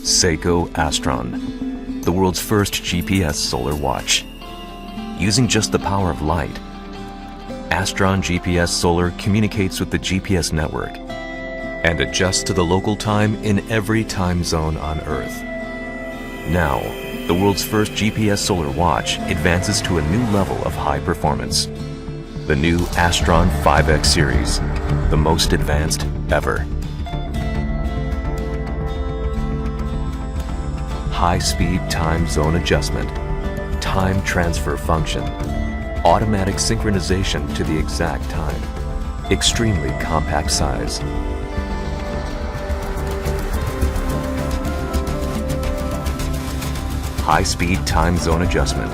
Seiko Astron, the world's first GPS solar watch. Using just the power of light, Astron GPS Solar communicates with the GPS network and adjusts to the local time in every time zone on Earth. Now, the world's first GPS solar watch advances to a new level of high performance. The new Astron 5X series, the most advanced ever. High-speed time zone adjustment, time transfer function, automatic synchronization to the exact time, extremely compact size. High-speed time zone adjustment.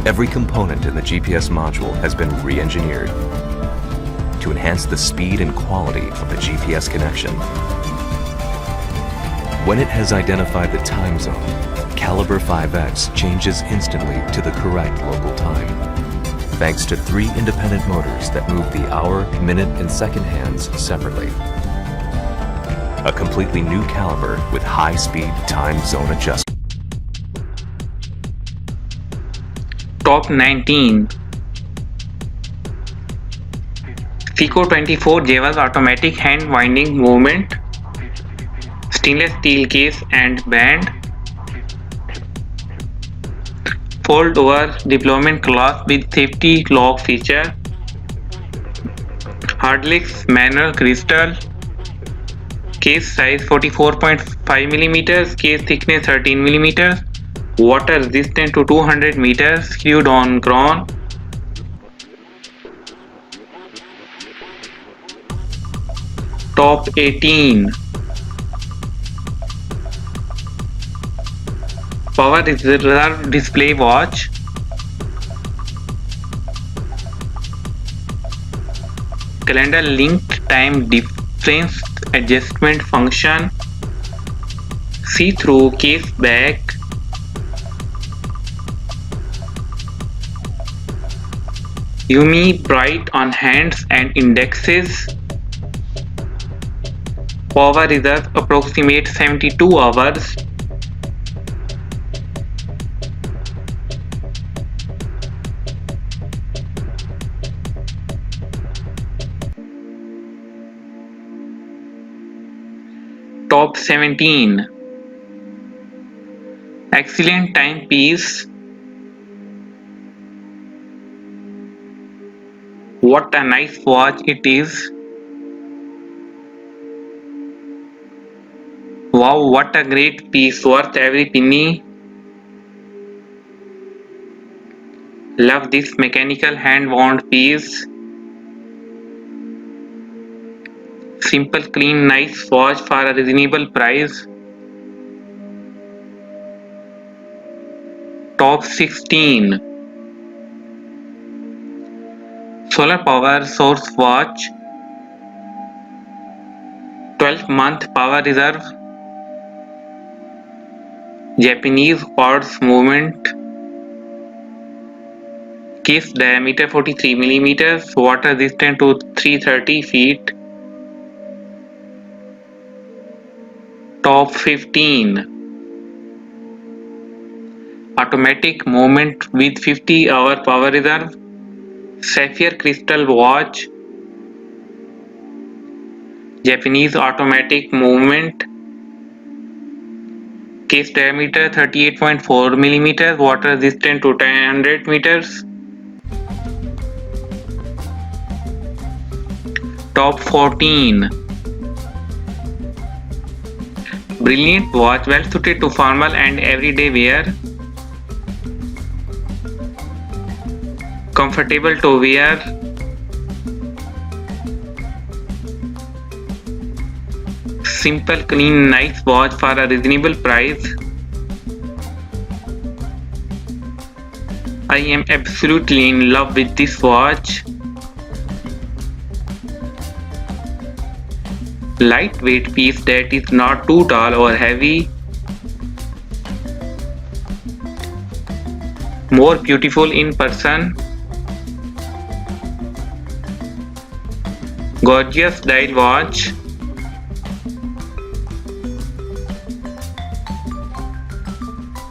Every component in the GPS module has been re-engineered to enhance the speed and quality of the GPS connection. When it has identified the time zone, Calibre 5X changes instantly to the correct local time, thanks to 3 independent motors that move the hour, minute, and second hands separately. A completely new caliber with high-speed time zone adjustment. Top 19. Seiko 24 Jewels automatic hand winding movement, stainless steel case and band, fold over deployment cloth with safety lock feature, Hardlex manual crystal, case size 44.5mm, case thickness 13mm, water resistant to 200 meters, screwed on crown. Top 18. Power reserve display watch, calendar linked time difference adjustment function, see-through case back, UV bright on hands and indexes, power reserve approximate 72 hours. Top 17. Excellent timepiece. What a nice watch it is. Wow, what a great piece, worth every penny. Love this mechanical hand wound piece. Simple, clean, nice watch for a reasonable price. Top 16. Solar power source watch, 12-month power reserve, Japanese quartz movement, case diameter 43mm, water resistant to 330 feet. Top 15. Automatic movement with 50-hour power reserve, sapphire crystal watch, Japanese automatic movement, case diameter 38.4mm, water resistant to 100 meters. Top 14. Brilliant watch, well suited to formal and everyday wear. Comfortable to wear. Simple, clean, nice watch for a reasonable price. I am absolutely in love with this watch. Lightweight piece that is not too tall or heavy. More beautiful in person. Gorgeous dial watch.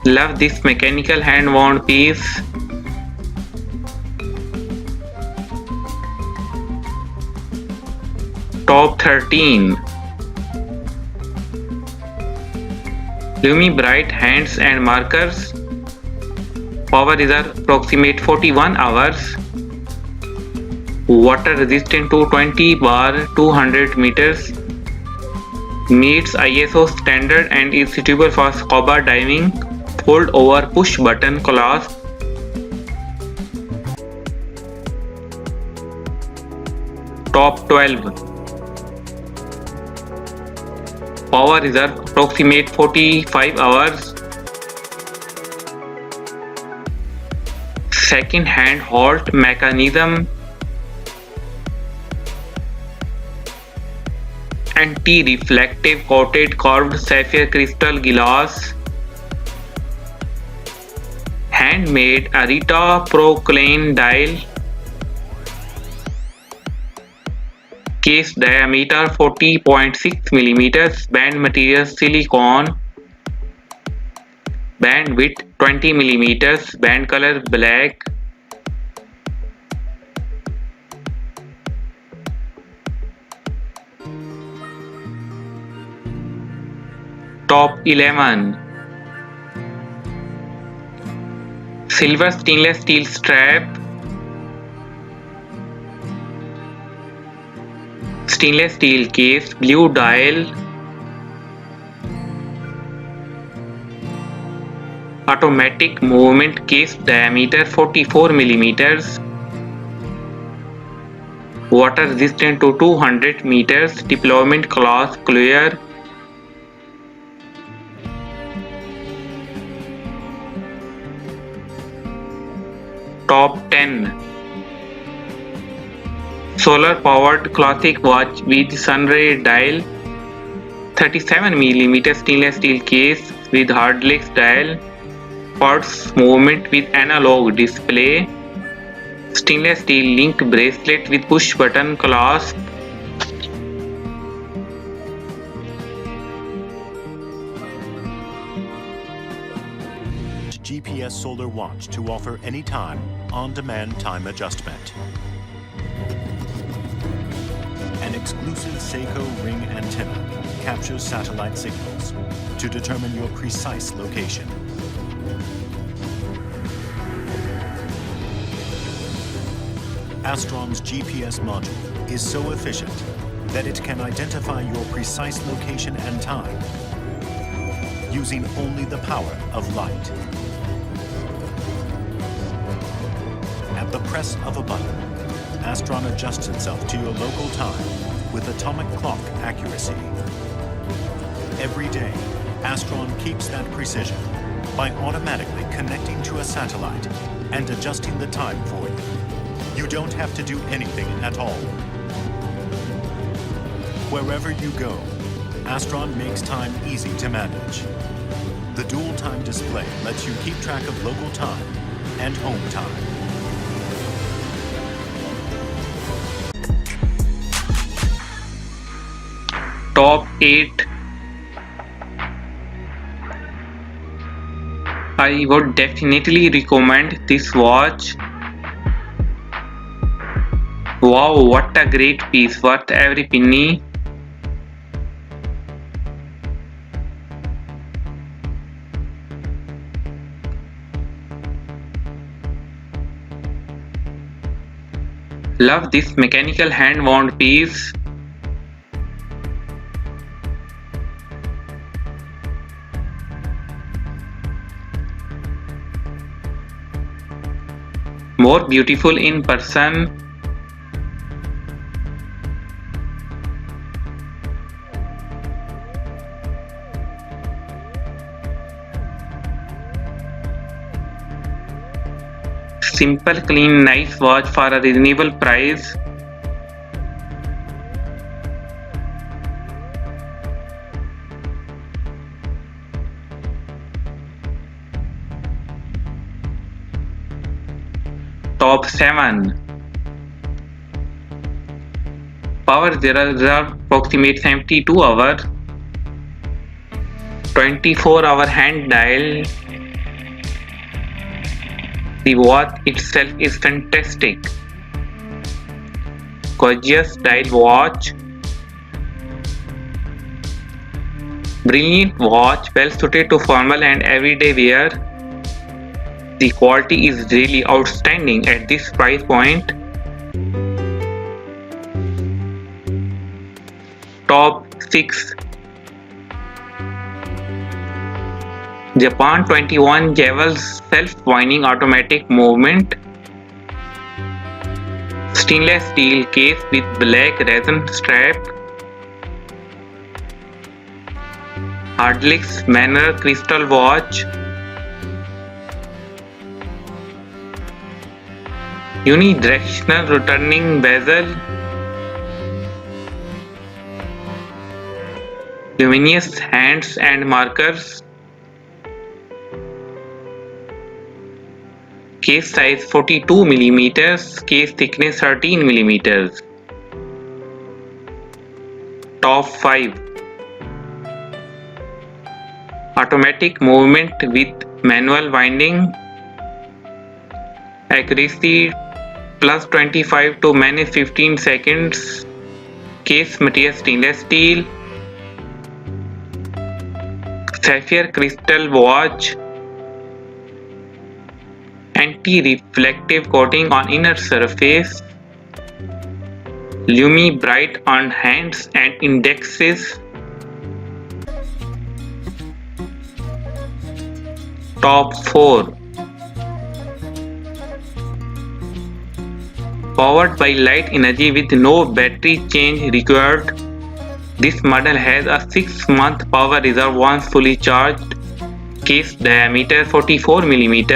Love this mechanical hand wound piece. Top 13. Lumi Bright hands and markers. Power reserve approximate 41 hours. Water resistant to 20 bar 200 meters. Meets ISO standard and is suitable for scuba diving. Fold over push button clasp. Top 12. Power reserve approximate 45 hours. Second hand halt mechanism. Anti-reflective coated curved sapphire crystal glass. Handmade Arita Proclane dial. Case diameter 40.6 mm. Band material silicone. Band width 20 mm. Band color black. Top 11. Silver stainless steel strap. Stainless steel case, blue dial. Automatic movement case diameter 44 mm. Water resistant to 200 meters. Deployment class clear. Top 10. Solar powered classic watch with sunray dial. 37 mm stainless steel case with hardlex dial. Pulse movement with analog display. Stainless steel link bracelet with push button clasp. GPS solar watch to offer anytime, on-demand time adjustment. An exclusive Seiko ring antenna captures satellite signals to determine your precise location. Astron's GPS module is so efficient that it can identify your precise location and time using only the power of light. At the press of a button, Astron adjusts itself to your local time with atomic clock accuracy. Every day, Astron keeps that precision by automatically connecting to a satellite and adjusting the time for you. You don't have to do anything at all. Wherever you go, Astron makes time easy to manage. The dual time display lets you keep track of local time and home time. Top 8. I would definitely recommend this watch. Wow, what a great piece, worth every penny. Love this mechanical hand wound piece. More beautiful in person. Simple, clean, nice watch for a reasonable price. Top 7. Power reserve approximate 72 hours. 24-hour hand dial. The watch itself is fantastic. Gorgeous dial watch. Brilliant watch, well suited to formal and everyday wear. The quality is really outstanding at this price point. Top 6. Japan 21 Jewels self-winding automatic movement. Stainless steel case with black resin strap. Ardlex Manor crystal watch. Unidirectional returning bezel. Luminous hands and markers. Case size 42 mm, case thickness 13 mm. Top 5. Automatic movement with manual winding. Accuracy plus 25 to minus 15 seconds. Case material stainless steel. Sapphire crystal watch. Anti-reflective coating on inner surface. Lumi bright on hands and indexes. Top 4. Powered by light energy with no battery change required. This model has a 6-month power reserve once fully charged. Case diameter 44 mm.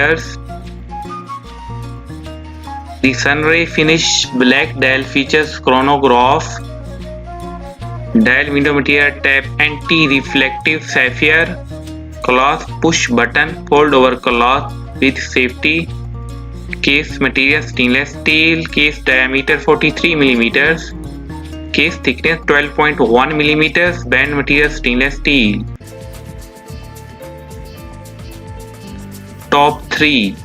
The sunray finish black dial features chronograph. Dial window material tap anti-reflective sapphire. Cloth push button fold over cloth with safety. Case material stainless steel. Case diameter 43 mm. Case thickness 12.1 mm. Band material stainless steel. Top 3.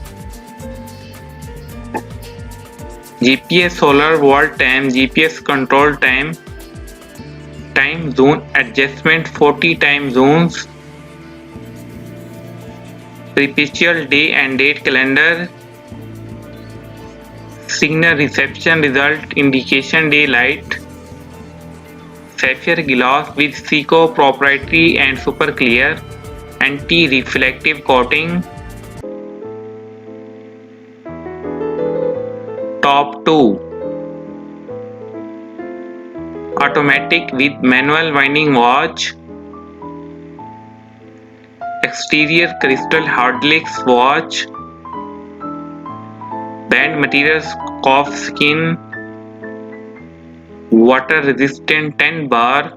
GPS solar wall time, GPS control time. Time zone adjustment 40 time zones. Perpetual day and date calendar. Signal reception result indication daylight. Sapphire glass with Seiko proprietary and super clear anti-reflective coating. Top 2. Automatic with manual winding watch. Exterior crystal Ardlex watch. Band materials calf skin. Water resistant 10 bar.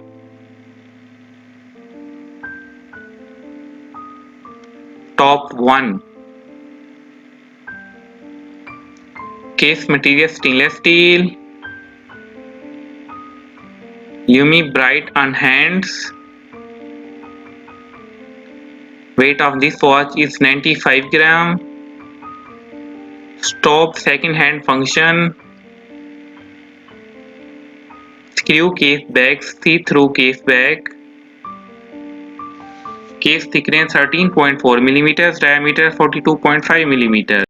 Top 1. Case material stainless steel. Lumi bright on hands. Weight of this watch is 95 gram. Stop second hand function. Screw case bag, see-through case bag. Case thickness 13.4 mm, diameter 42.5 mm.